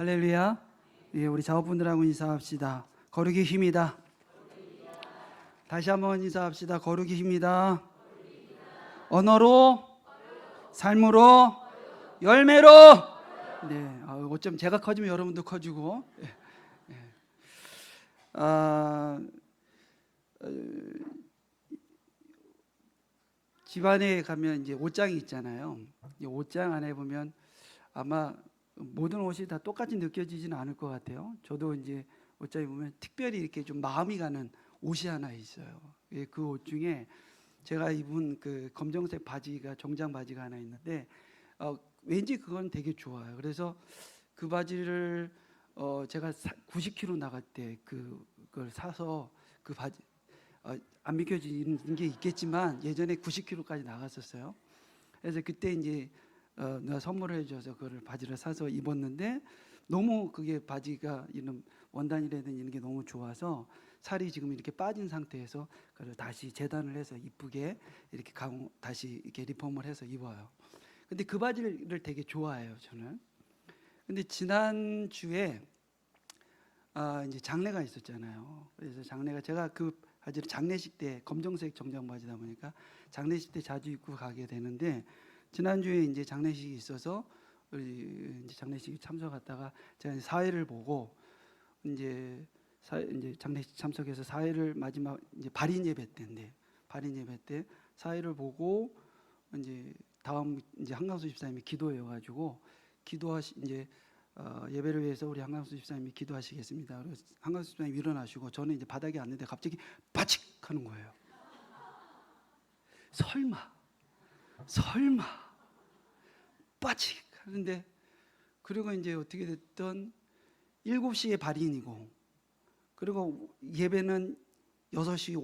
할렐루야. 예, 우리 자업분들하고 인사합시다. 거룩이 힘이다. 다시 한번 인사합시다. 거룩이 힘이다. 언어로, 삶으로, 열매로. 네, 어쩜 제가 커지면 여러분도 커지고. 집안에 가면 이제 옷장이 있잖아요. 이 옷장 안에 보면 아마 모든 옷이 다 똑같이 느껴지지는 않을 것 같아요. 저도 이제 옷장에 보면 특별히 이렇게 좀 마음이 가는 옷이 하나 있어요. 그 옷 중에 제가 입은 그 검정색 바지가 정장 바지가 하나 있는데 왠지 그건 되게 좋아요. 그래서 그 바지를 제가 90kg 나갈 때 그걸 사서 그 바지 안 믿겨지는 게 있겠지만 예전에 90kg까지 나갔었어요. 그래서 그때 이제 누가 선물을 해줘서 그걸 바지를 사서 입었는데 너무 그게 바지가 이런 원단이라든 이런 게 너무 좋아서 살이 지금 이렇게 빠진 상태에서 그걸 다시 재단을 해서 이쁘게 이렇게 다시 이렇게 리폼을 해서 입어요. 근데 그 바지를 되게 좋아해요, 저는. 근데 지난 주에 이제 장례가 있었잖아요. 그래서 장례가 제가 그 바지를 장례식 때 검정색 정장 바지다 보니까 장례식 때 자주 입고 가게 되는데 지난주에 이제 장례식이 있어서 우리 이제 장례식에 참석했다가 제가 이제 사회를 보고 이제 장례식 참석해서 사회를 마지막 이제 발인 예배 때인데 발인 예배 때 사회를 보고 이제 다음 이제 한강수 집사님이 기도해 가지고 이제 예배를 위해서 우리 한강수 집사님이 기도하시겠습니다. 그래서 한강수 집사님이 일어나시고 저는 이제 바닥에 앉는데 갑자기 바칙 하는 거예요. 설마 빠칙 하는데 그리고 이제 어떻게 됐든 7시에 발인이고 그리고 예배는 6시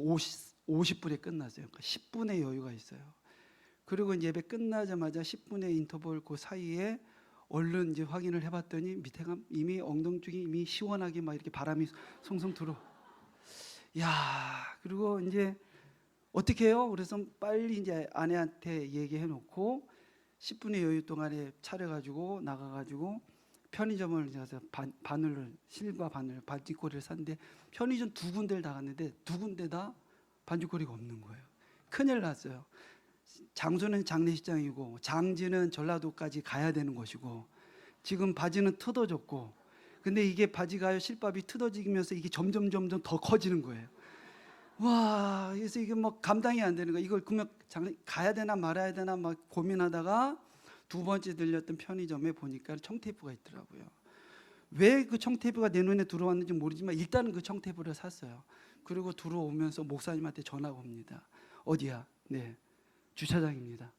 50분에 끝났어요. 그러니까 10분의 여유가 있어요. 그리고 이제 예배 끝나자마자 10분의 인터벌 그 사이에 얼른 이제 확인을 해봤더니 밑에가 이미 엉덩이 쪽이 이미 시원하게 막 이렇게 바람이 송송 들어. 야, 그리고 이제 어떻게 해요? 그래서 빨리 이제 아내한테 얘기해놓고 10분의 여유 동안에 차려가지고 나가가지고 편의점을 가서 실과 바늘 반지꼬리를 샀는데 편의점 2군데를 다 갔는데 2군데 다 반지꼬리가 없는 거예요. 큰일 났어요. 장소는 장례식장이고 장지는 전라도까지 가야 되는 것이고 지금 바지는 뜯어졌고 근데 이게 바지가 실밥이 뜯어지면서 이게 점점 더 커지는 거예요. 와, 그래서 이게 뭐 감당이 안 되는 거예요. 이걸 그러면 가야 되나 말아야 되나 막 고민하다가 2번째 들렸던 편의점에 보니까 청테이프가 있더라고요. 왜 그 청테이프가 내 눈에 들어왔는지 모르지만 일단은 그 청테이프를 샀어요. 그리고 들어오면서 목사님한테 전화가 옵니다. 어디야? 네, 주차장입니다.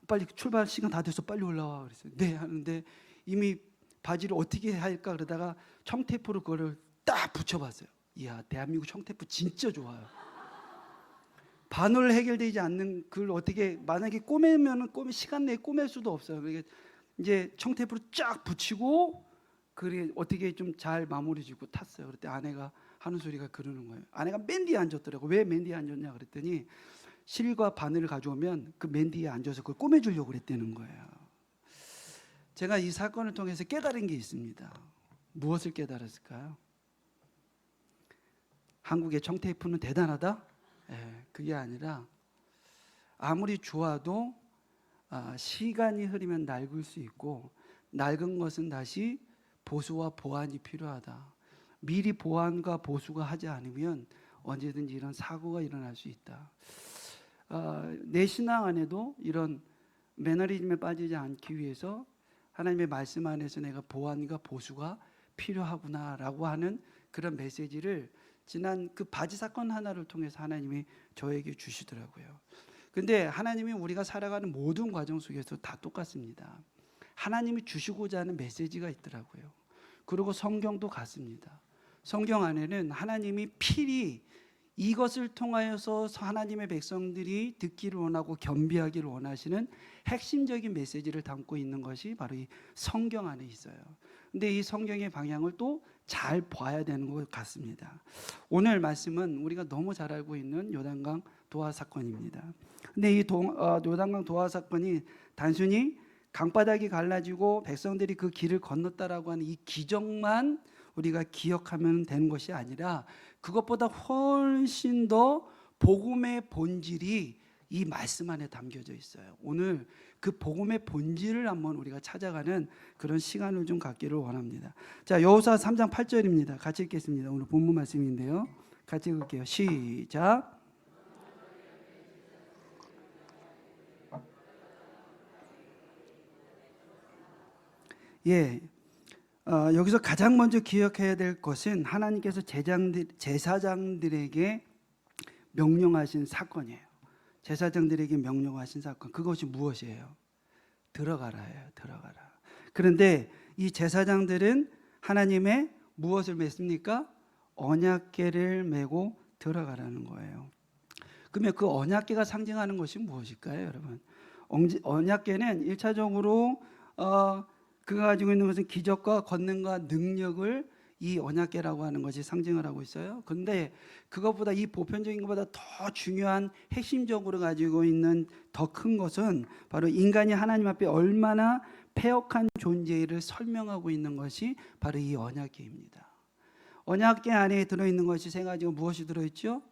빨리 출발 시간 다 돼서 빨리 올라와 그랬어요. 네 하는데 이미 바지를 어떻게 할까 그러다가 청테이프로 그거를 딱 붙여봤어요. 이야, 대한민국 청테이프 진짜 좋아요. 반으로 해결되지 않는 글 어떻게 만약에 꼬매면은 시간 내에 꼬맬 수도 없어요. 그러니까 이제 청테이프로 쫙 붙이고 그게 어떻게 좀 잘 마무리 짓고 탔어요. 그때 아내가 하는 소리가 그러는 거예요. 아내가 맨 뒤에 앉았더라고. 왜 맨 뒤에 앉았냐 그랬더니 실과 바늘을 가져오면 그 맨 뒤에 앉아서 그걸 꼬매주려고 그랬다는 거예요. 제가 이 사건을 통해서 깨달은 게 있습니다. 무엇을 깨달았을까요? 한국의 청테이프는 대단하다? 그게 아니라 아무리 좋아도 시간이 흐르면 낡을 수 있고 낡은 것은 다시 보수와 보완이 필요하다. 미리 보완과 보수가 하지 않으면 언제든지 이런 사고가 일어날 수 있다. 내 신앙 안에도 이런 매너리즘에 빠지지 않기 위해서 하나님의 말씀 안에서 내가 보완과 보수가 필요하구나라고 하는 그런 메시지를 지난 그 바지 사건 하나를 통해서 하나님이 저에게 주시더라고요. 근데 하나님이 우리가 살아가는 모든 과정 속에서 다 똑같습니다. 하나님이 주시고자 하는 메시지가 있더라고요. 그리고 성경도 같습니다. 성경 안에는 하나님이 필히 이것을 통하여서 하나님의 백성들이 듣기를 원하고 겸비하기를 원하시는 핵심적인 메시지를 담고 있는 것이 바로 이 성경 안에 있어요. 근데 이 성경의 방향을 또 잘 봐야 되는 것 같습니다. 오늘 말씀은 우리가 너무 잘 알고 있는 요단강 도하 사건입니다. 근데 이 요단강 도하 사건이 단순히 강바닥이 갈라지고 백성들이 그 길을 건넜다라고 하는 이 기적만 우리가 기억하면 되는 것이 아니라 그것보다 훨씬 더 복음의 본질이 이 말씀 안에 담겨져 있어요. 오늘 그 복음의 본질을 한번 우리가 찾아가는 그런 시간을 좀 갖기를 원합니다. 자, 여호수아 3장 8절입니다. 같이 읽겠습니다. 오늘 본문 말씀인데요. 같이 읽을게요. 시작. 예, 여기서 가장 먼저 기억해야 될 것은 하나님께서 제사장들에게 명령하신 사건이에요. 제사장들에게 명령하신 사건, 그것이 무엇이에요? 들어가라예요. 들어가라. 그런데 이 제사장들은 하나님의 무엇을 맺습니까? 언약궤를 메고 들어가라는 거예요. 그러면 그 언약궤가 상징하는 것이 무엇일까요, 여러분? 언약궤는 1차적으로 그가 가지고 있는 것은 기적과 권능과 능력을 이 언약궤라고 하는 것이 상징을 하고 있어요. 그런데 그것보다 이 보편적인 것보다 더 중요한 핵심적으로 가지고 있는 더 큰 것은 바로 인간이 하나님 앞에 얼마나 패역한 존재를 설명하고 있는 것이 바로 이 언약궤입니다. 언약궤 안에 들어있는 것이 세 가지가 무엇이 들어있죠?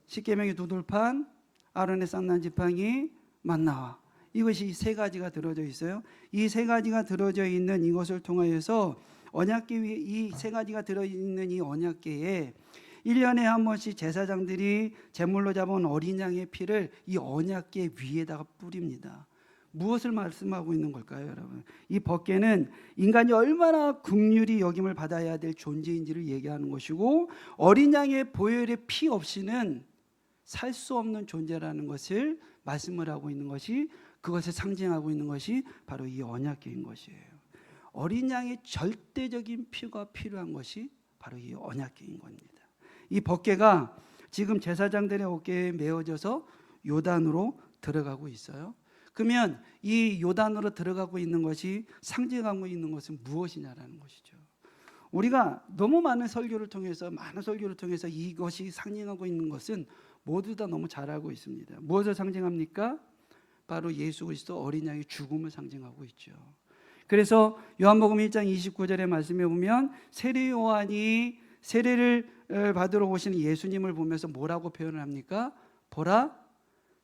십계명의 두 돌판, 아론의 쌍난 지팡이, 만나와. 이것이 세 가지가 들어져 있어요. 이 세 가지가 들어져 있는 이것을 통하여서 언약궤 위에 이 세 가지가 들어있는 이 언약궤에 1년에 한 번씩 제사장들이 제물로 잡은 어린 양의 피를 이 언약궤 위에다가 뿌립니다. 무엇을 말씀하고 있는 걸까요, 여러분? 이 법궤는 인간이 얼마나 긍휼히 여김을 받아야 될 존재인지를 얘기하는 것이고, 어린 양의 보혈의 피 없이는 살 수 없는 존재라는 것을 말씀을 하고 있는 것이, 그것을 상징하고 있는 것이 바로 이 언약궤인 것이에요. 어린 양의 절대적인 피가 필요한 것이 바로 이 언약궤인 겁니다. 이 법궤가 지금 제사장들의 어깨에 메어져서 요단으로 들어가고 있어요. 그러면 이 요단으로 들어가고 있는 것이 상징하고 있는 것은 무엇이냐라는 것이죠. 우리가 너무 많은 설교를 통해서 이것이 상징하고 있는 것은 모두 다 너무 잘 알고 있습니다. 무엇을 상징합니까? 바로 예수 그리스도 어린 양의 죽음을 상징하고 있죠. 그래서 요한복음 1장 29절의 말씀에 보면 세례 요한이 세례를 받으러 오시는 예수님을 보면서 뭐라고 표현을 합니까? 보라,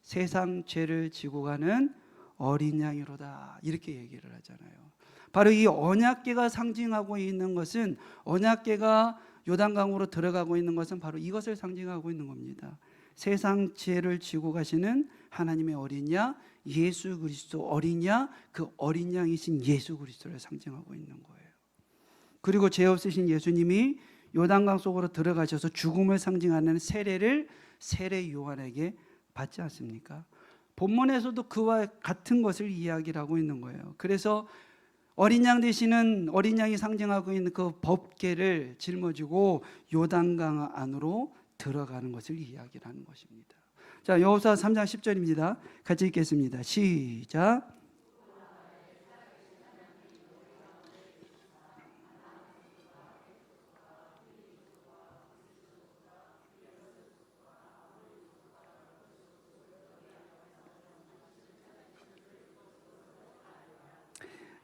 세상 죄를 지고 가는 어린 양이로다, 이렇게 얘기를 하잖아요. 바로 이 언약궤가 상징하고 있는 것은, 언약궤가 요단강으로 들어가고 있는 것은 바로 이것을 상징하고 있는 겁니다. 세상 죄를 지고 가시는 하나님의 어린 양, 예수 그리스도 어린 양, 그 어린 양이신 예수 그리스도를 상징하고 있는 거예요. 그리고 죄 없으신 예수님이 요단강 속으로 들어가셔서 죽음을 상징하는 세례를 세례 요한에게 받지 않습니까? 본문에서도 그와 같은 것을 이야기를 하고 있는 거예요. 그래서 어린 양 되시는 어린 양이 상징하고 있는 그 법궤를 짊어지고 요단강 안으로 들어가는 것을 이야기를 하는 것입니다. 자, 여호수아 3장 10절입니다. 같이 읽겠습니다. 시작.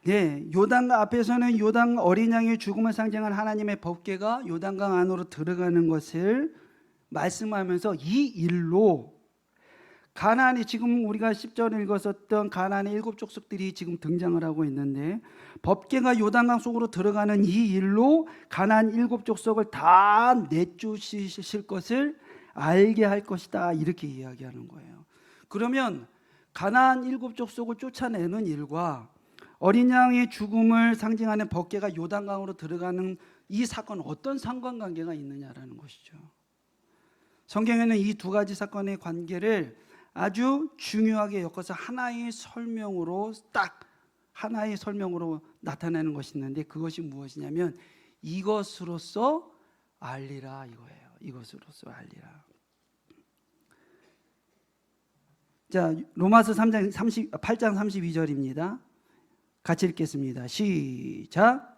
네, 요단강 앞에서는 요단 어린 양의 죽음을 상징하는 하나님의 법궤가 요단강 안으로 들어가는 것을 말씀하면서 이 일로 가나안이, 지금 우리가 10절을 읽었었던 가나안의 7 족속들이 지금 등장을 하고 있는데, 법궤가 요단강 속으로 들어가는 이 일로 가나안 7 족속을 다 내쫓으실 것을 알게 할 것이다, 이렇게 이야기하는 거예요. 그러면 가나안 7 족속을 쫓아내는 일과 어린 양의 죽음을 상징하는 법궤가 요단강으로 들어가는 이 사건은 어떤 상관관계가 있느냐라는 것이죠. 성경에는 이 두 가지 사건의 관계를 아주 중요하게 엮어서 하나의 설명으로 나타내는 것이 있는데, 그것이 무엇이냐면 이것으로써 알리라, 이거예요. 이것으로써 알리라. 자, 로마서 8장 32절입니다. 같이 읽겠습니다. 시작.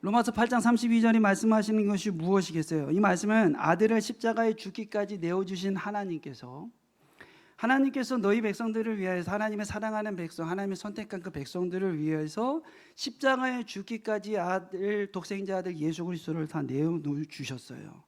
로마서 8장 32절이 말씀하시는 것이 무엇이겠어요? 이 말씀은 아들을 십자가에 죽기까지 내어주신 하나님께서 너희 백성들을 위하여서, 하나님의 사랑하는 백성, 하나님의 선택한 그 백성들을 위해서 십자가에 죽기까지 아들, 독생자 아들 예수 그리스도를 다 내어주셨어요.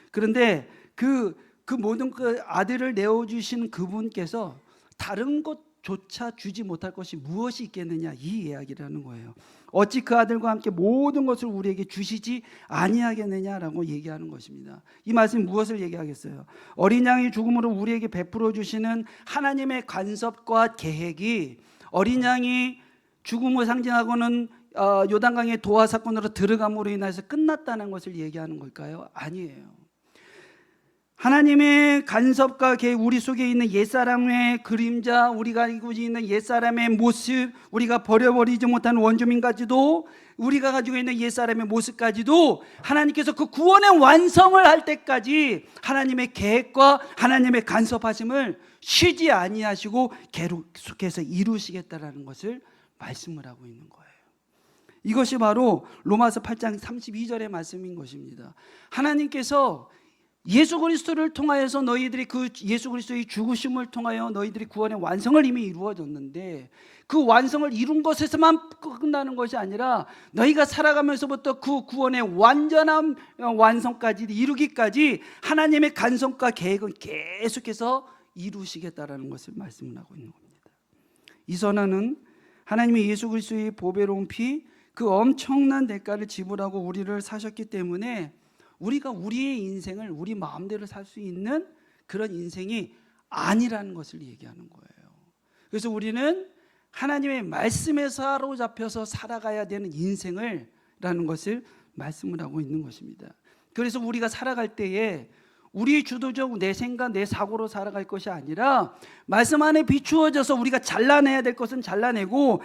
그런데 그 모든 그 아들을 내어주신 그분께서 다른 것조차 주지 못할 것이 무엇이 있겠느냐, 이 이야기를 하는 거예요. 어찌 그 아들과 함께 모든 것을 우리에게 주시지 아니하겠느냐라고 얘기하는 것입니다. 이 말씀이 무엇을 얘기하겠어요? 어린 양의 죽음으로 우리에게 베풀어 주시는 하나님의 간섭과 계획이 어린 양이 죽음을 상징하고는 요단강의 도화 사건으로 들어감으로 인해서 끝났다는 것을 얘기하는 걸까요? 아니에요. 하나님의 간섭과 계획, 우리 속에 있는 옛사람의 그림자, 우리가 가지고 있는 옛사람의 모습, 우리가 버려버리지 못하는 원주민까지도, 우리가 가지고 있는 옛사람의 모습까지도 하나님께서 그 구원의 완성을 할 때까지 하나님의 계획과 하나님의 간섭하심을 쉬지 아니하시고 계속해서 이루시겠다라는 것을 말씀을 하고 있는 거예요. 이것이 바로 로마서 8장 32절의 말씀인 것입니다. 하나님께서 예수 그리스도를 통하여서 너희들이 그 예수 그리스도의 죽으심을 통하여 너희들이 구원의 완성을 이미 이루어졌는데, 그 완성을 이룬 것에서만 끝나는 것이 아니라 너희가 살아가면서부터 그 구원의 완전한 완성까지 이루기까지 하나님의 간섭과 계획은 계속해서 이루시겠다라는 것을 말씀을 하고 있는 겁니다. 이 선언은 하나님의 예수 그리스도의 보배로운 피, 그 엄청난 대가를 지불하고 우리를 사셨기 때문에 우리가 우리의 인생을 우리 마음대로 살 수 있는 그런 인생이 아니라는 것을 얘기하는 거예요. 그래서 우리는 하나님의 말씀에 사로잡혀서 살아가야 되는 인생을 라는 것을 말씀을 하고 있는 것입니다. 그래서 우리가 살아갈 때에 우리 주도적 내 생각, 내 사고로 살아갈 것이 아니라 말씀 안에 비추어져서 우리가 잘라내야 될 것은 잘라내고,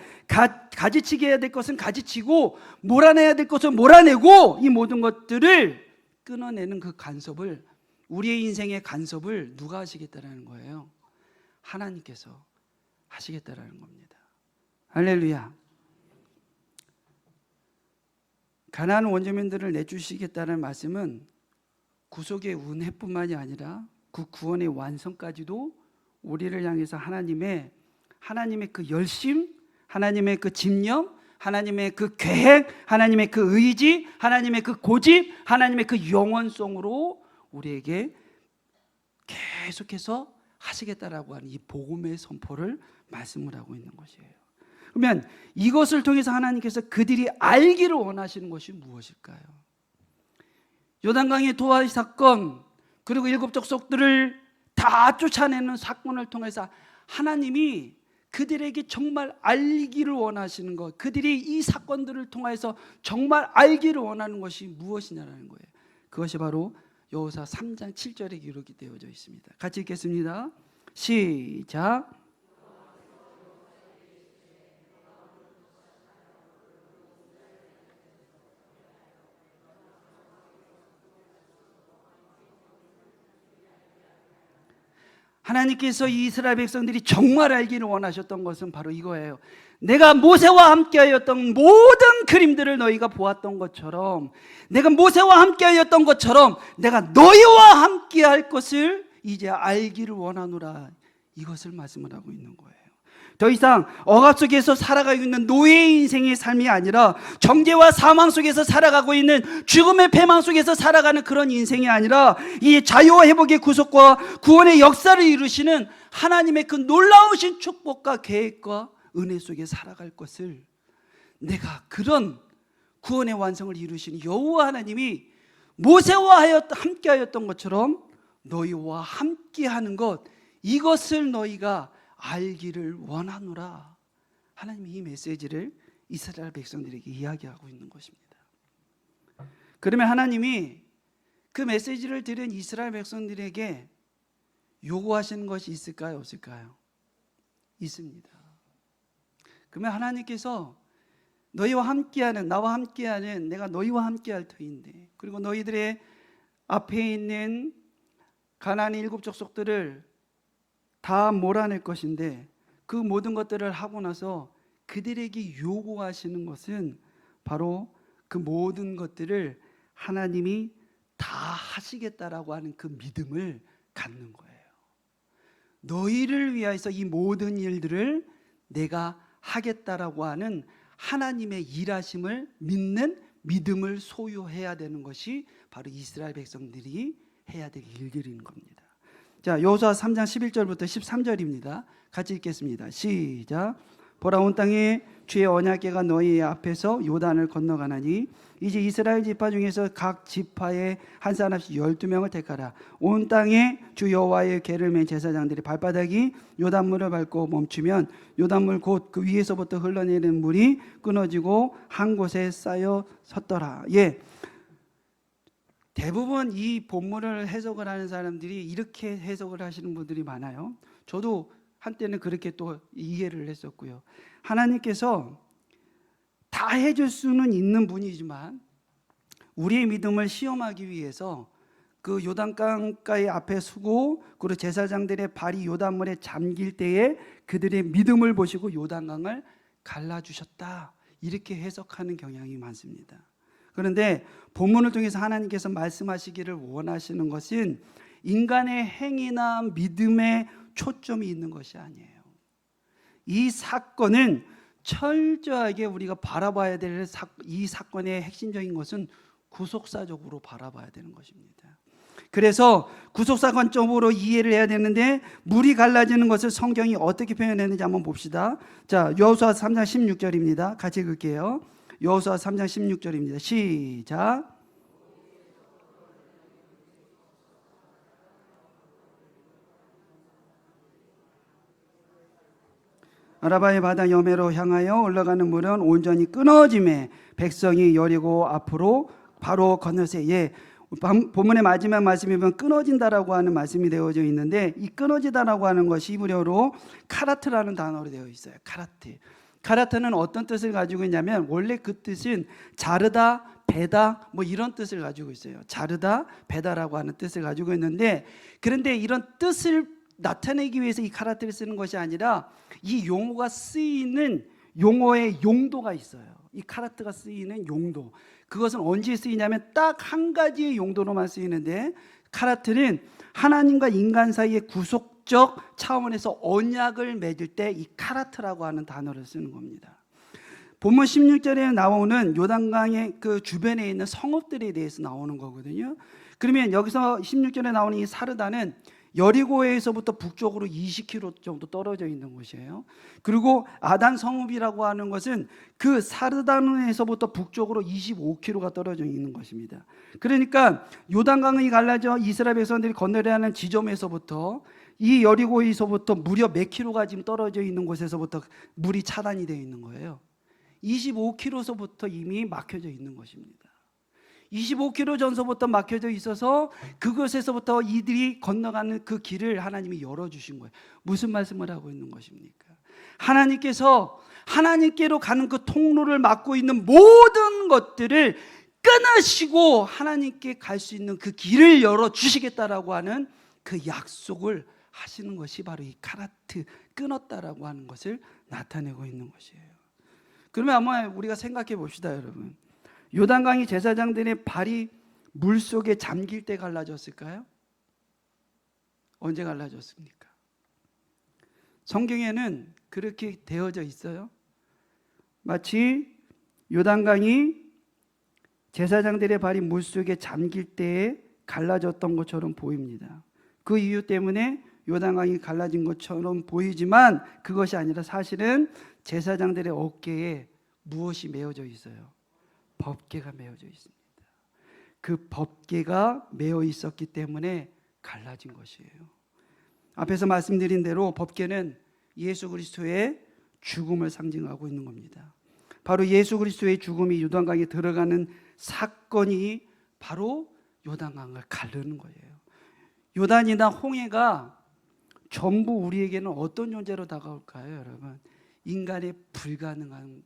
가지치기 해야 될 것은 가지치고, 몰아내야 될 것은 몰아내고, 이 모든 것들을 끊어내는 그 간섭을, 우리의 인생의 간섭을 누가 하시겠다라는 거예요? 하나님께서 하시겠다라는 겁니다. 할렐루야. 가나안 원주민들을 내주시겠다는 말씀은 구속의 은혜뿐만이 아니라 그 구원의 완성까지도 우리를 향해서 하나님의 그 열심, 하나님의 그 집념, 하나님의 그 계획, 하나님의 그 의지, 하나님의 그 고집, 하나님의 그 영원성으로 우리에게 계속해서 하시겠다라고 하는 이 복음의 선포를 말씀을 하고 있는 것이에요. 그러면 이것을 통해서 하나님께서 그들이 알기를 원하시는 것이 무엇일까요? 요단강의 도화 사건, 그리고 일곱 족속들을 다 쫓아내는 사건을 통해서 하나님이 그들에게 정말 알기를 원하시는 것, 그들이 이 사건들을 통해서 정말 알기를 원하는 것이 무엇이냐라는 거예요. 그것이 바로 여호수아 3장 7절에 기록이 되어져 있습니다. 같이 읽겠습니다. 시작. 하나님께서 이 이스라엘 백성들이 정말 알기를 원하셨던 것은 바로 이거예요. 내가 모세와 함께하였던 모든 그림들을 너희가 보았던 것처럼, 내가 모세와 함께하였던 것처럼 내가 너희와 함께할 것을 이제 알기를 원하노라, 이것을 말씀을 하고 있는 거예요. 더 이상 억압 속에서 살아가고 있는 노예의 인생의 삶이 아니라, 정죄와 사망 속에서 살아가고 있는 죽음의 패망 속에서 살아가는 그런 인생이 아니라, 이 자유와 회복의 구속과 구원의 역사를 이루시는 하나님의 그 놀라우신 축복과 계획과 은혜 속에 살아갈 것을, 내가 그런 구원의 완성을 이루시는 여호와 하나님이 모세와 함께하였던 것처럼 너희와 함께하는 것, 이것을 너희가 알기를 원하노라. 하나님이 이 메시지를 이스라엘 백성들에게 이야기하고 있는 것입니다. 그러면 하나님이 그 메시지를 들은 이스라엘 백성들에게 요구하시는 것이 있을까요, 없을까요? 있습니다. 그러면 하나님께서 너희와 함께하는, 나와 함께하는, 내가 너희와 함께할 터인데, 그리고 너희들의 앞에 있는 가나안의 일곱 족속들을 다 몰아낼 것인데, 그 모든 것들을 하고 나서 그들에게 요구하시는 것은 바로 그 모든 것들을 하나님이 다 하시겠다라고 하는 그 믿음을 갖는 거예요. 너희를 위하여서 이 모든 일들을 내가 하겠다라고 하는 하나님의 일하심을 믿는 믿음을 소유해야 되는 것이 바로 이스라엘 백성들이 해야 될 일들인 겁니다. 자, 여호수아 3장 11절부터 13절입니다. 같이 읽겠습니다. 시작. 보라, 온 땅에 주의 언약궤가 너희 앞에서 요단을 건너가나니 이제 이스라엘 지파 중에서 각 지파에 한 사람씩 12명을 택하라. 온 땅에 주 여호와의 궤를 맨 제사장들의 발바닥이 요단물을 밟고 멈추면 요단물 곧 그 위에서부터 흘러내리는 물이 끊어지고 한 곳에 쌓여 섰더라. 예. 대부분 이 본문을 해석을 하는 사람들이 이렇게 해석을 하시는 분들이 많아요. 저도 한때는 그렇게 또 이해를 했었고요. 하나님께서 다 해줄 수는 있는 분이지만 우리의 믿음을 시험하기 위해서 그 요단강가의 앞에 서고 그리고 제사장들의 발이 요단물에 잠길 때에 그들의 믿음을 보시고 요단강을 갈라주셨다, 이렇게 해석하는 경향이 많습니다. 그런데 본문을 통해서 하나님께서 말씀하시기를 원하시는 것은 인간의 행위나 믿음에 초점이 있는 것이 아니에요. 이 사건은 철저하게 우리가 바라봐야 될 이 사건의 핵심적인 것은 구속사적으로 바라봐야 되는 것입니다. 그래서 구속사건적으로 이해를 해야 되는데 물이 갈라지는 것을 성경이 어떻게 표현했는지 한번 봅시다. 자, 여호수아 3장 16절입니다. 같이 읽을게요. 여호수아 3장 16절입니다. 시작. 아라바의 바다 여매로 향하여 올라가는 물은 온전히 끊어짐에 백성이 여리고 앞으로 바로 건너세. 예, 본문의 마지막 말씀에 보면 끊어진다라고 하는 말씀이 되어져 있는데 이 끊어지다라고 하는 것이 히브리어로 카라트라는 단어로 되어 있어요. 카라트. 카라트는 어떤 뜻을 가지고 있냐면 원래 그 뜻은 자르다, 베다 뭐 이런 뜻을 가지고 있어요. 자르다, 베다라고 하는 뜻을 가지고 있는데, 그런데 이런 뜻을 나타내기 위해서 이 카라트를 쓰는 것이 아니라 이 용어가 쓰이는 용어의 용도가 있어요. 이 카라트가 쓰이는 용도, 그것은 언제 쓰이냐면 딱 한 가지의 용도로만 쓰이는데, 카라트는 하나님과 인간 사이의 구속적 차원에서 언약을 맺을 때 이 카라트라고 하는 단어를 쓰는 겁니다. 본문 16절에 나오는 요단강의 그 주변에 있는 성읍들에 대해서 나오는 거거든요. 그러면 여기서 16절에 나오는 이 사르다는 여리고에서부터 북쪽으로 20km 정도 떨어져 있는 곳이에요. 그리고 아단 성읍이라고 하는 것은 그 사르단에서부터 북쪽으로 25km가 떨어져 있는 것입니다. 그러니까 요단강이 갈라져 이스라엘 백성들이 건너려야 하는 지점에서부터 이 여리고에서부터 무려 몇 킬로가 지금 떨어져 있는 곳에서부터 물이 차단이 되어 있는 거예요. 25km서부터 이미 막혀져 있는 것입니다. 25km 전서부터 막혀져 있어서 그것에서부터 이들이 건너가는 그 길을 하나님이 열어주신 거예요. 무슨 말씀을 하고 있는 것입니까? 하나님께서 하나님께로 가는 그 통로를 막고 있는 모든 것들을 끊으시고 하나님께 갈 수 있는 그 길을 열어주시겠다라고 하는 그 약속을 하시는 것이 바로 이 카라트, 끊었다라고 하는 것을 나타내고 있는 것이에요. 그러면 아마 우리가 생각해 봅시다, 여러분. 요단강이 제사장들의 발이 물속에 잠길 때 갈라졌을까요? 언제 갈라졌습니까? 성경에는 그렇게 되어져 있어요. 마치 요단강이 제사장들의 발이 물속에 잠길 때에 갈라졌던 것처럼 보입니다. 그 이유 때문에 요단강이 갈라진 것처럼 보이지만 그것이 아니라 사실은 제사장들의 어깨에 무엇이 메어져 있어요? 법궤가 메어져 있습니다. 그 법궤가 메어 있었기 때문에 갈라진 것이에요. 앞에서 말씀드린 대로 법궤는 예수 그리스도의 죽음을 상징하고 있는 겁니다. 바로 예수 그리스도의 죽음이 요단강에 들어가는 사건이 바로 요단강을 가르는 거예요. 요단이나 홍해가 전부 우리에게는 어떤 존재로 다가올까요, 여러분? 인간의 불가능한,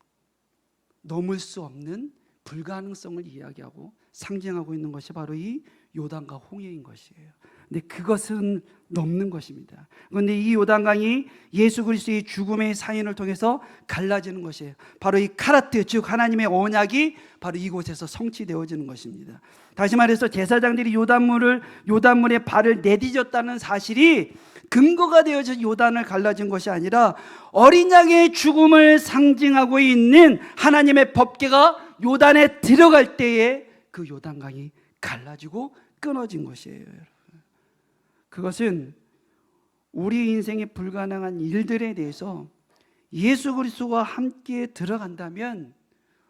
넘을 수 없는 불가능성을 이야기하고 상징하고 있는 것이 바로 이 요단과 홍해인 것이에요. 근데 그것은 넘는 것입니다. 그런데 이 요단강이 예수 그리스도의 죽음의 사인을 통해서 갈라지는 것이에요. 바로 이 카라트, 즉 하나님의 언약이 바로 이곳에서 성취되어지는 것입니다. 다시 말해서 제사장들이 요단물에 발을 내디뎠다는 사실이 근거가 되어져 요단을 갈라진 것이 아니라 어린 양의 죽음을 상징하고 있는 하나님의 법궤가 요단에 들어갈 때에 그 요단강이 갈라지고 끊어진 것이에요. 여러분, 그것은 우리 인생에 불가능한 일들에 대해서 예수 그리스도와 함께 들어간다면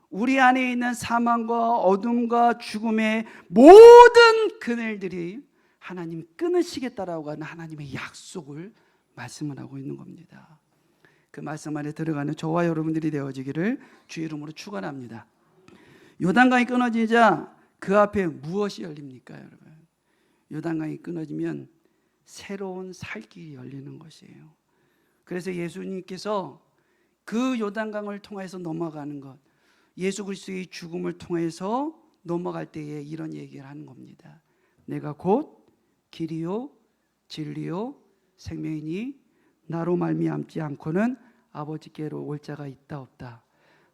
우리 안에 있는 사망과 어둠과 죽음의 모든 그늘들이 하나님 끊으시겠다라고 하는 하나님의 약속을 말씀을 하고 있는 겁니다. 그 말씀 안에 들어가는 저와 여러분들이 되어지기를 주의 이름으로 축원합니다. 요단강이 끊어지자 그 앞에 무엇이 열립니까, 여러분? 요단강이 끊어지면 새로운 살 길이 열리는 것이에요. 그래서 예수님께서 그 요단강을 통해서 넘어가는 것, 예수 그리스도의 죽음을 통해서 넘어갈 때에 이런 얘기를 하는 겁니다. 내가 곧 길이요 진리요 생명이니 나로 말미암지 않고는 아버지께로 올 자가 있다 없다.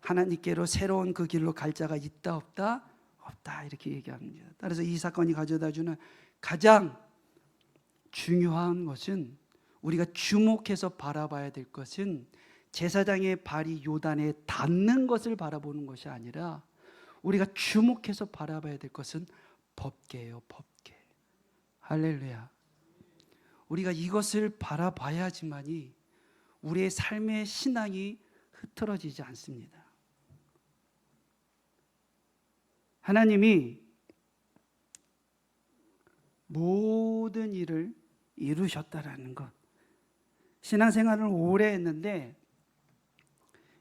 하나님께로 새로운 그 길로 갈 자가 있다 없다? 없다, 이렇게 얘기합니다. 따라서 이 사건이 가져다주는 가장 중요한 것은, 우리가 주목해서 바라봐야 될 것은 제사장의 발이 요단에 닿는 것을 바라보는 것이 아니라 우리가 주목해서 바라봐야 될 것은 법궤예요. 법궤. 할렐루야. 우리가 이것을 바라봐야지만이 우리의 삶의 신앙이 흐트러지지 않습니다. 하나님이 모든 일을 이루셨다라는 것. 신앙생활을 오래 했는데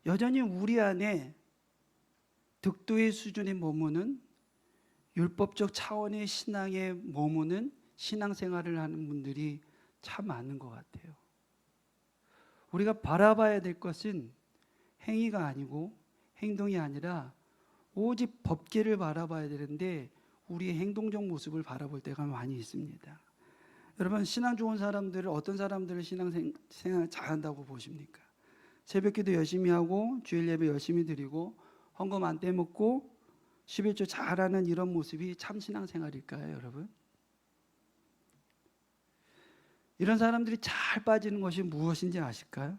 여전히 우리 안에 득도의 수준에 머무는, 율법적 차원의 신앙에 머무는 신앙생활을 하는 분들이 참 많은 것 같아요. 우리가 바라봐야 될 것은 행위가 아니고 행동이 아니라 오직 법궤를 바라봐야 되는데 우리의 행동적 모습을 바라볼 때가 많이 있습니다. 여러분, 신앙 좋은 사람들을, 어떤 사람들을 신앙생활 잘한다고 보십니까? 새벽기도 열심히 하고 주일 예배 열심히 드리고 헌금 안 떼먹고 11조 잘하는 이런 모습이 참 신앙생활일까요, 여러분? 이런 사람들이 잘 빠지는 것이 무엇인지 아실까요?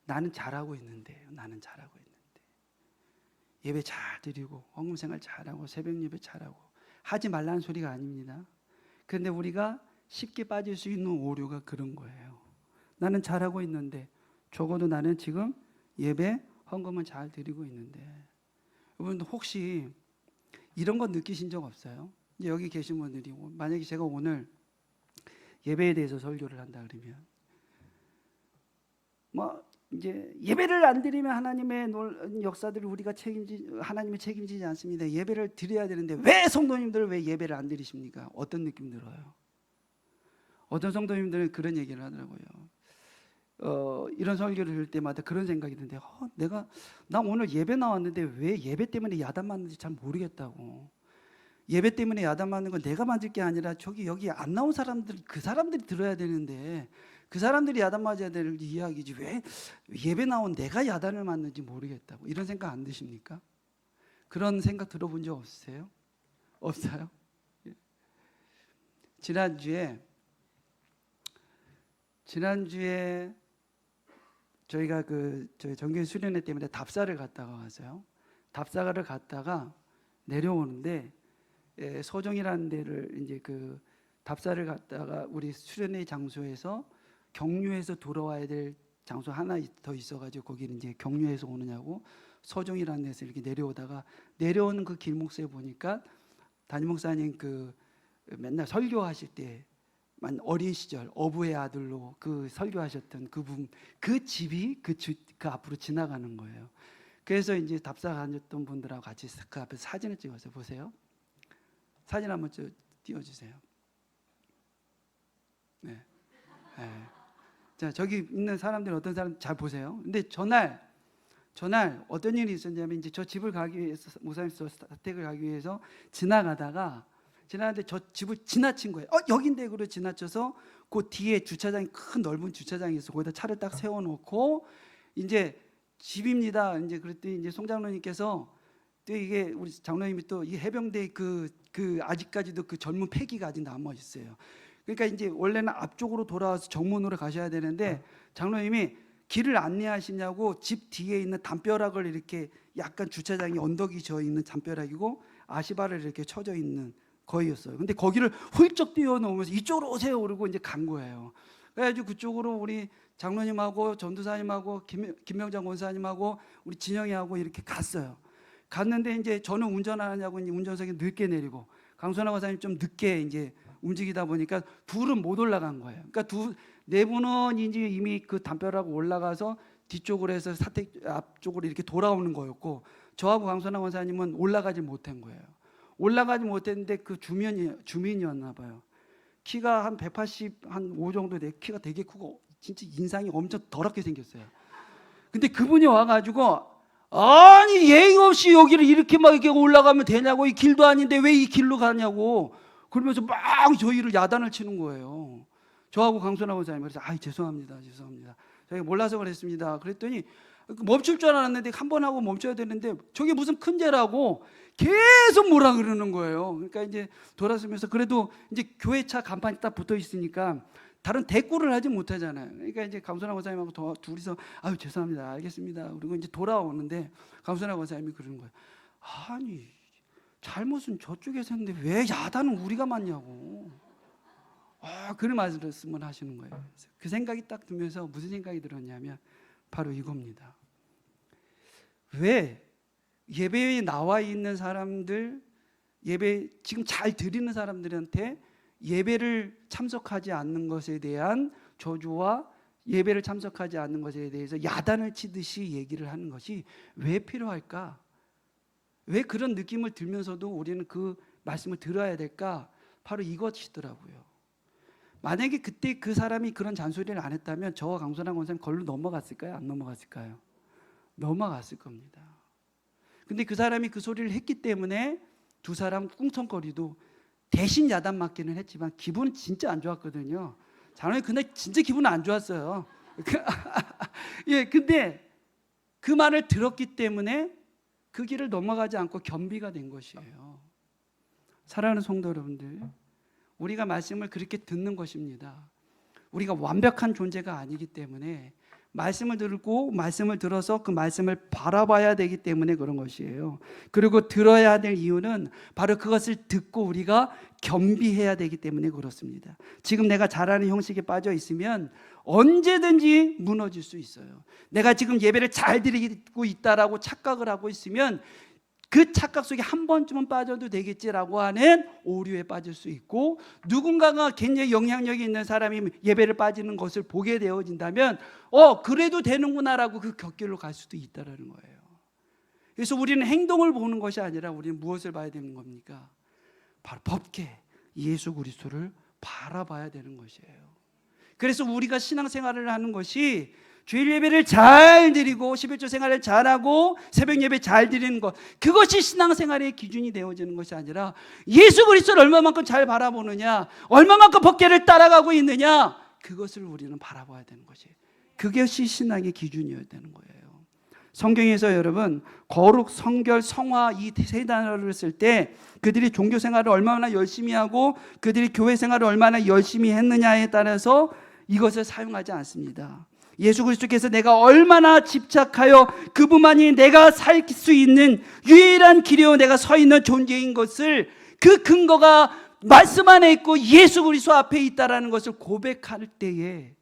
나는 잘하고 있는데요. 나는 잘하고 있는데. 예배 잘 드리고 헌금 생활 잘하고 새벽 예배 잘하고 하지 말라는 소리가 아닙니다. 그런데 우리가 쉽게 빠질 수 있는 오류가 그런 거예요. 나는 잘하고 있는데, 적어도 나는 지금 예배 헌금은 잘 드리고 있는데. 여러분, 혹시 이런 거 느끼신 적 없어요? 여기 계신 분들이 만약에 제가 오늘 예배에 대해서 설교를 한다 그러면 이제 예배를 안 드리면 하나님의 역사들을 우리가 하나님이 책임지지 않습니다. 예배를 드려야 되는데 왜 성도님들 왜 예배를 안 드리십니까? 어떤 느낌 들어요? 어떤 성도님들은 그런 얘기를 하더라고요. 이런 설교를 들을 때마다 그런 생각이 드는데, 나 오늘 예배 나왔는데 왜 예배 때문에 야단 맞는지 잘 모르겠다고. 예배 때문에 야단 맞는 건 내가 맞을 게 아니라 여기 안 나온 사람들, 그 사람들이 들어야 되는데 그 사람들이 야단 맞아야 될 이야기지 왜 예배 나온 내가 야단을 맞는지 모르겠다고. 이런 생각 안 드십니까? 그런 생각 들어본 적 없으세요? 없어요? 지난주에 저희가 저희 정규 수련회 때문에 답사를 갔다가 왔어요. 답사를 갔다가 내려오는데 서정이라는 데를 이제 그 답사를 갔다가 우리 수련회 장소에서 경유해서 돌아와야 될 장소 하나 더 있어가지고 거기는 이제 경유해서 오느냐고 서정이라는 데서 이렇게 내려오다가 내려오는 그 길목에 보니까 담임 목사님 그 맨날 설교하실 때 어린 시절 어부의 아들로 그 설교하셨던 그분 그 집이 그 앞으로 지나가는 거예요. 그래서 이제 답사 가셨던 분들하고 같이 그 앞에 사진을 찍었어요. 보세요. 사진 한번 띄워주세요. 네. 자, 저기 있는 사람들 어떤 사람 잘 보세요. 근데 전날 어떤 일이 있었냐면 이제 저 집을 가기 위해서 목사님 사택을 가기 위해서 지나가다가 지나는데 저 집을 지나친 거예요. 여긴데 그러고 지나쳐서 그 뒤에 주차장이 큰 넓은 주차장이 있어. 거기다 차를 딱 세워놓고 이제 집입니다. 이제 그랬더니 이제 송 장로님께서 또 이게 우리 장로님이 또 이 해병대 그 아직까지도 그 젊은 패기가 아직 남아 있어요. 그러니까 이제 원래는 앞쪽으로 돌아와서 정문으로 가셔야 되는데 장로님이 길을 안내하시냐고 집 뒤에 있는 담벼락을 이렇게 약간 주차장이 언덕이 져 있는 담벼락이고 아시바를 이렇게 쳐져 있는 거였어요. 근데 거기를 훌쩍 뛰어넘으면서 이쪽으로 오세요 그러고 이제 간 거예요. 그래가지고 그쪽으로 우리 장로님하고 전도사님하고 김명장 권사님하고 우리 진영이하고 이렇게 갔어요. 갔는데 이제 저는 운전하냐고 이제 운전석에 늦게 내리고 강선아 권사님 좀 늦게 이제 움직이다 보니까 둘은 못 올라간 거예요. 그러니까 네 분은 이제 이미 그 담벼락 올라가서 뒤쪽으로 해서 사택 앞쪽으로 이렇게 돌아오는 거였고 저하고 강선아 권사님은 올라가지 못한 거예요. 올라가지 못했는데 그 주민이었나 봐요. 키가 한 180, 한 5 정도 돼. 키가 되게 크고 진짜 인상이 엄청 더럽게 생겼어요. 근데 그분이 와가지고 아니 예의 없이 여기를 이렇게 막 이렇게 올라가면 되냐고, 이 길도 아닌데 왜 이 길로 가냐고 그러면서 막 저희를 야단을 치는 거예요. 저하고 강선아 권사님. 그래서 죄송합니다. 저희가 몰라서 그랬습니다. 그랬더니 멈출 줄 알았는데 한 번 하고 멈춰야 되는데 저게 무슨 큰 죄라고 계속 뭐라 그러는 거예요. 그러니까 이제 돌아서면서 그래도 이제 교회차 간판이 딱 붙어 있으니까 다른 대꾸를 하지 못하잖아요. 그러니까 이제 강선아 권사님하고 둘이서 죄송합니다. 알겠습니다. 그리고 이제 돌아오는데 강선아 권사님이 그러는 거예요. 아니 잘못은 저쪽에서 했는데 왜 야단은 우리가 맞냐고. 그런 말씀을 하시는 거예요. 그 생각이 딱 들면서 무슨 생각이 들었냐면 바로 이겁니다. 왜 예배에 나와 있는 사람들, 예배 지금 잘 드리는 사람들한테 예배를 참석하지 않는 것에 대한 저주와 예배를 참석하지 않는 것에 대해서 야단을 치듯이 얘기를 하는 것이 왜 필요할까? 왜 그런 느낌을 들면서도 우리는 그 말씀을 들어야 될까? 바로 이것이더라고요. 만약에 그때 그 사람이 그런 잔소리를 안 했다면 저와 강선아 권사님 걸로 넘어갔을까요? 안 넘어갔을까요? 넘어갔을 겁니다. 근데 그 사람이 그 소리를 했기 때문에 두 사람 꿍텅거리도 대신 야단 맞기는 했지만 기분은 진짜 안 좋았거든요. 장로님 그날 진짜 기분 안 좋았어요. 예, 근데 그 말을 들었기 때문에 그 길을 넘어가지 않고 겸비가 된 것이에요. 사랑하는 성도 여러분들, 우리가 말씀을 그렇게 듣는 것입니다. 우리가 완벽한 존재가 아니기 때문에 말씀을 듣고 말씀을 들어서 그 말씀을 바라봐야 되기 때문에 그런 것이에요. 그리고 들어야 될 이유는 바로 그것을 듣고 우리가 겸비해야 되기 때문에 그렇습니다. 지금 내가 잘하는 형식에 빠져 있으면 언제든지 무너질 수 있어요. 내가 지금 예배를 잘 드리고 있다라고 착각을 하고 있으면 그 착각 속에 한 번쯤은 빠져도 되겠지라고 하는 오류에 빠질 수 있고, 누군가가 굉장히 영향력이 있는 사람이 예배를 빠지는 것을 보게 되어진다면 그래도 되는구나라고 그 곁길로 갈 수도 있다는 거예요. 그래서 우리는 행동을 보는 것이 아니라 우리는 무엇을 봐야 되는 겁니까? 바로 법계 예수 그리스도를 바라봐야 되는 것이에요. 그래서 우리가 신앙생활을 하는 것이 주일 예배를 잘 드리고 11조 생활을 잘하고 새벽 예배 잘 드리는 것, 그것이 신앙생활의 기준이 되어지는 것이 아니라 예수 그리스도를 얼마만큼 잘 바라보느냐, 얼마만큼 법궤를 따라가고 있느냐, 그것을 우리는 바라봐야 되는 것이, 그것이 신앙의 기준이어야 되는 거예요. 성경에서 여러분 거룩, 성결, 성화 이 세 단어를 쓸 때 그들이 종교 생활을 얼마나 열심히 하고 그들이 교회 생활을 얼마나 열심히 했느냐에 따라서 이것을 사용하지 않습니다. 예수 그리스도께서 내가 얼마나 집착하여 그분만이 내가 살 수 있는 유일한 길이요 내가 서 있는 존재인 것을, 그 근거가 말씀 안에 있고 예수 그리스도 앞에 있다라는 것을 고백할 때에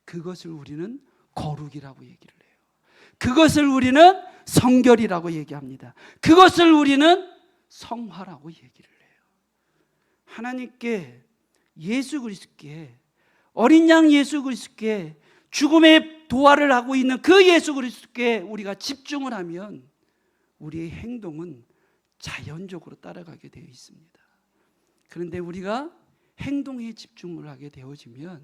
그것을 우리는 거룩이라고 얘기를 해요. 그것을 우리는 성결이라고 얘기합니다. 그것을 우리는 성화라고 얘기를 해요. 하나님께, 예수 그리스도께, 어린 양 예수 그리스도께 죽음의 도활을 하고 있는 그 예수 그리스도께 우리가 집중을 하면 우리의 행동은 자연적으로 따라가게 되어 있습니다. 그런데 우리가 행동에 집중을 하게 되어지면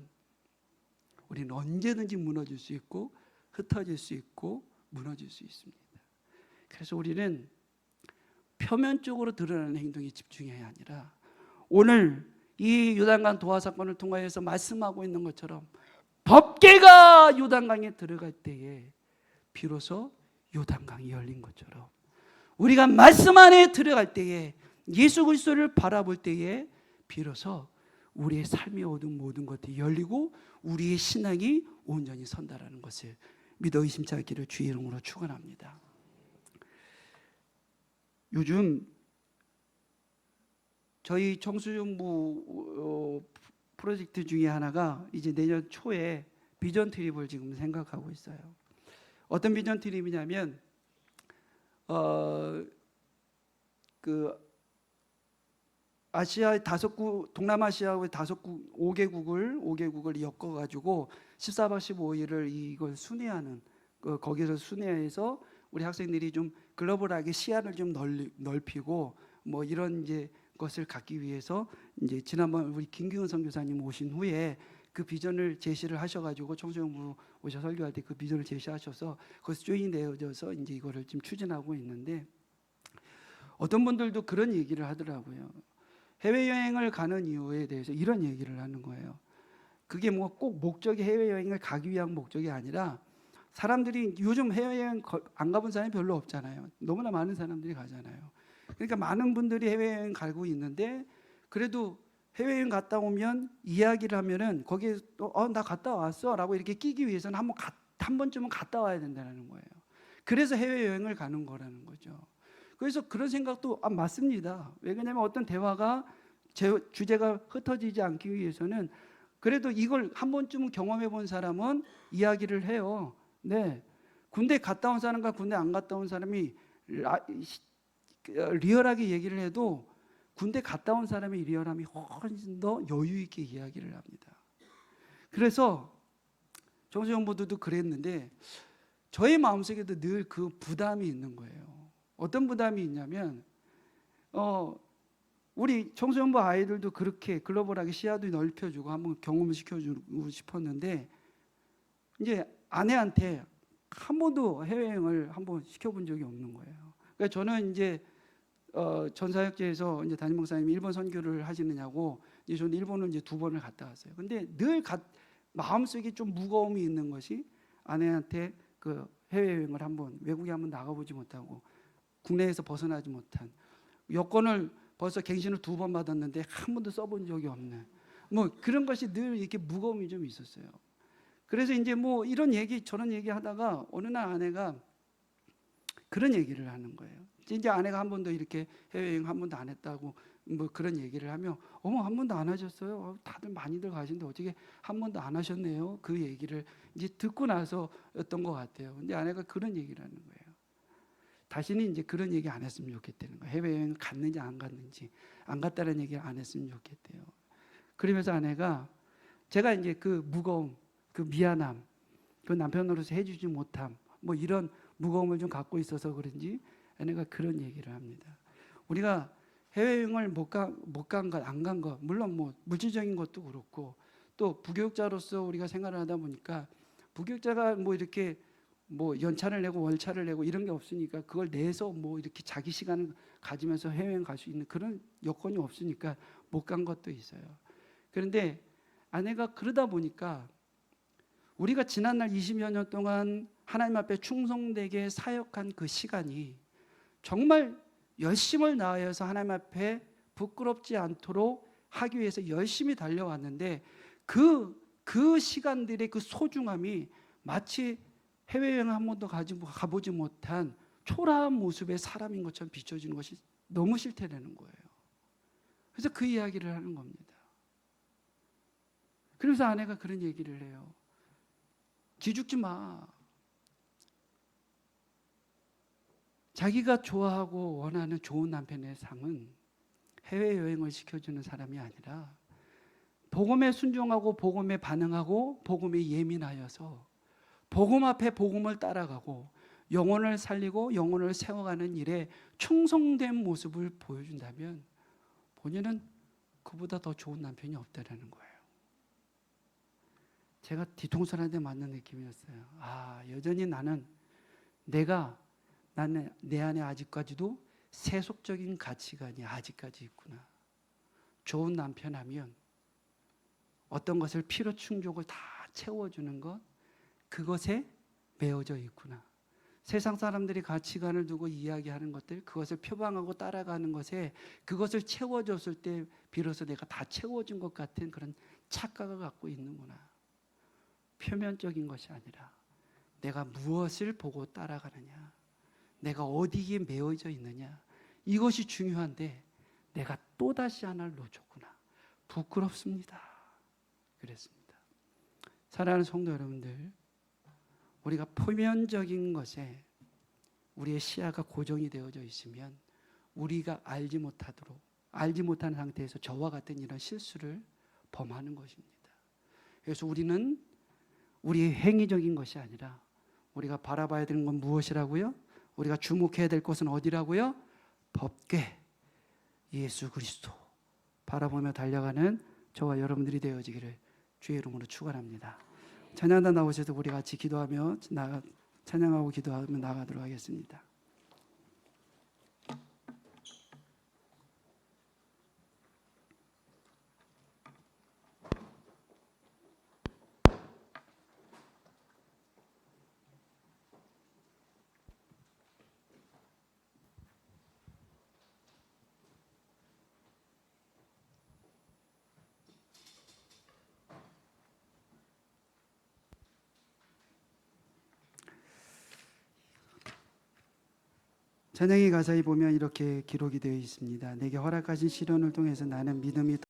우리는 언제든지 무너질 수 있고 흩어질 수 있고 무너질 수 있습니다. 그래서 우리는 표면적으로 드러나는 행동에 집중해야 아니라 오늘 이 요단강 도화 사건을 통하여서 말씀하고 있는 것처럼 법궤가 요단강에 들어갈 때에 비로소 요단강이 열린 것처럼 우리가 말씀 안에 들어갈 때에 예수 그리스도를 바라볼 때에 비로소 우리의 삶의 모든 것들이 열리고 우리의 신앙이 온전히 선다라는 것을 믿어 의심치 않기를 주의 이름으로 축원합니다. 요즘 저희 청소년부 프로젝트 중에 하나가 이제 내년 초에 비전 트립을 지금 생각하고 있어요. 어떤 비전 트립이냐면 그 아시아의 5국, 동남아시아의 5국, 5개국을 엮어가지고 14박 15일을 이걸 순회하는, 거기서 순회해서 우리 학생들이 좀 글로벌하게 시야를 좀 넓히고 뭐 이런 이제 것을 갖기 위해서 이제 지난번 우리 김기훈 선교사님 오신 후에 그 비전을 제시를 하셔가지고 청소년부 오셔 설교할 때 그 비전을 제시하셔서 거기서 조인되어져서 이제 이거를 지금 추진하고 있는데, 어떤 분들도 그런 얘기를 하더라고요. 해외여행을 가는 이유에 대해서 이런 얘기를 하는 거예요. 그게 뭐 꼭 목적이 해외여행을 가기 위한 목적이 아니라, 사람들이 요즘 해외여행 안 가본 사람이 별로 없잖아요. 너무나 많은 사람들이 가잖아요. 그러니까 많은 분들이 해외여행 가고 있는데, 그래도 해외여행 갔다 오면 이야기를 하면은 거기에 나 갔다 왔어 라고 이렇게 끼기 위해서는 한 번쯤은 갔다 와야 된다는 거예요. 그래서 해외여행을 가는 거라는 거죠. 그래서 그런 생각도 맞습니다. 왜냐하면 어떤 대화가 주제가 흩어지지 않기 위해서는 그래도 이걸 한 번쯤은 경험해 본 사람은 이야기를 해요. 네, 군대 갔다 온 사람과 군대 안 갔다 온 사람이 리얼하게 얘기를 해도 군대 갔다 온 사람의 리얼함이 훨씬 더 여유 있게 이야기를 합니다. 그래서 청소년부들도 그랬는데 저의 마음속에도 늘 그 부담이 있는 거예요. 어떤 부담이 있냐면 우리 청소년부 아이들도 그렇게 글로벌하게 시야도 넓혀주고 한번 경험을 시켜주고 싶었는데, 이제 아내한테 한 번도 해외여행을 한번 시켜본 적이 없는 거예요. 그러니까 저는 이제 전사역제에서 이제 담임 목사님이 일본 선교를 하시느냐고, 이제 저는 일본을 이제 2번을 갔다 왔어요. 근데 늘 마음속에 좀 무거움이 있는 것이, 아내한테 그 해외여행을 한번, 외국에 한번 나가보지 못하고 국내에서 벗어나지 못한, 여권을 벌써 갱신을 2번 받았는데 한 번도 써본 적이 없는, 뭐 그런 것이 늘 이렇게 무거움이 좀 있었어요. 그래서 이제 뭐 이런 얘기 저런 얘기 하다가 어느 날 아내가 그런 얘기를 하는 거예요. 이제 아내가 한 번도 이렇게 해외여행 한 번도 안 했다고 뭐 그런 얘기를 하며, 어머 한 번도 안 하셨어요? 다들 많이들 가시는데 어떻게 한 번도 안 하셨네요? 그 얘기를 이제 듣고 나서였던 것 같아요. 근데 아내가 그런 얘기를 하는 거예요. 다시는 이제 그런 얘기 안 했으면 좋겠다는 거예요. 해외여행 갔는지 안 갔는지, 안 갔다는 얘기를 안 했으면 좋겠대요. 그러면서 아내가, 제가 이제 그 무거움, 그 미안함, 그 남편으로서 해주지 못함, 뭐 이런 무거움을 좀 갖고 있어서 그런지 아내가 그런 얘기를 합니다. 우리가 해외여행을 못 간 것, 안 간 것, 물론 뭐 물질적인 것도 그렇고, 또 부교육자로서 우리가 생활을 하다 보니까, 부교육자가 뭐 이렇게 뭐 연차를 내고 월차를 내고 이런 게 없으니까 그걸 내서 뭐 이렇게 자기 시간을 가지면서 해외여행 갈 수 있는 그런 여건이 없으니까 못 간 것도 있어요. 그런데 아내가 그러다 보니까 우리가 지난날 20여 년 동안 하나님 앞에 충성되게 사역한 그 시간이 정말 열심을 다하여서 하나님 앞에 부끄럽지 않도록 하기 위해서 열심히 달려왔는데, 그 시간들의 그 소중함이 마치 해외여행을 한 번도 가보지 못한 초라한 모습의 사람인 것처럼 비춰지는 것이 너무 싫다는 거예요. 그래서 그 이야기를 하는 겁니다. 그래서 아내가 그런 얘기를 해요. 기죽지 마. 자기가 좋아하고 원하는 좋은 남편의 상은 해외여행을 시켜주는 사람이 아니라, 복음에 순종하고 복음에 반응하고 복음에 예민하여서 복음 앞에 복음을 따라가고 영혼을 살리고 영혼을 세워가는 일에 충성된 모습을 보여준다면 본인은 그보다 더 좋은 남편이 없다라는 거예요. 제가 뒤통수 한 대 맞는 느낌이었어요. 여전히 나는 내 안에 아직까지도 세속적인 가치관이 아직까지 있구나. 좋은 남편하면 어떤 것을 필요 충족을 다 채워주는 것, 그것에 매어져 있구나. 세상 사람들이 가치관을 두고 이야기하는 것들, 그것을 표방하고 따라가는 것에 그것을 채워줬을 때 비로소 내가 다 채워준 것 같은 그런 착각을 갖고 있는구나. 표면적인 것이 아니라 내가 무엇을 보고 따라가느냐, 내가 어디에 매어져 있느냐, 이것이 중요한데 내가 또다시 하나를 놓쳤구나. 부끄럽습니다. 그랬습니다. 사랑하는 성도 여러분들, 우리가 표면적인 것에 우리의 시야가 고정이 되어져 있으면 우리가 알지 못하는 상태에서 저와 같은 이런 실수를 범하는 것입니다. 그래서 우리는 우리의 행위적인 것이 아니라 우리가 바라봐야 되는 건 무엇이라고요? 우리가 주목해야 될 것은 어디라고요? 법궤 예수 그리스도 바라보며 달려가는 저와 여러분들이 되어지기를 주의 이름으로 축원합니다. 찬양단 나오셔서 우리 같이 기도하며 찬양하고 기도하며 나가도록 하겠습니다. 찬양의 가사에 보면 이렇게 기록이 되어 있습니다. 내게 허락하신 시련을 통해서 나는 믿음이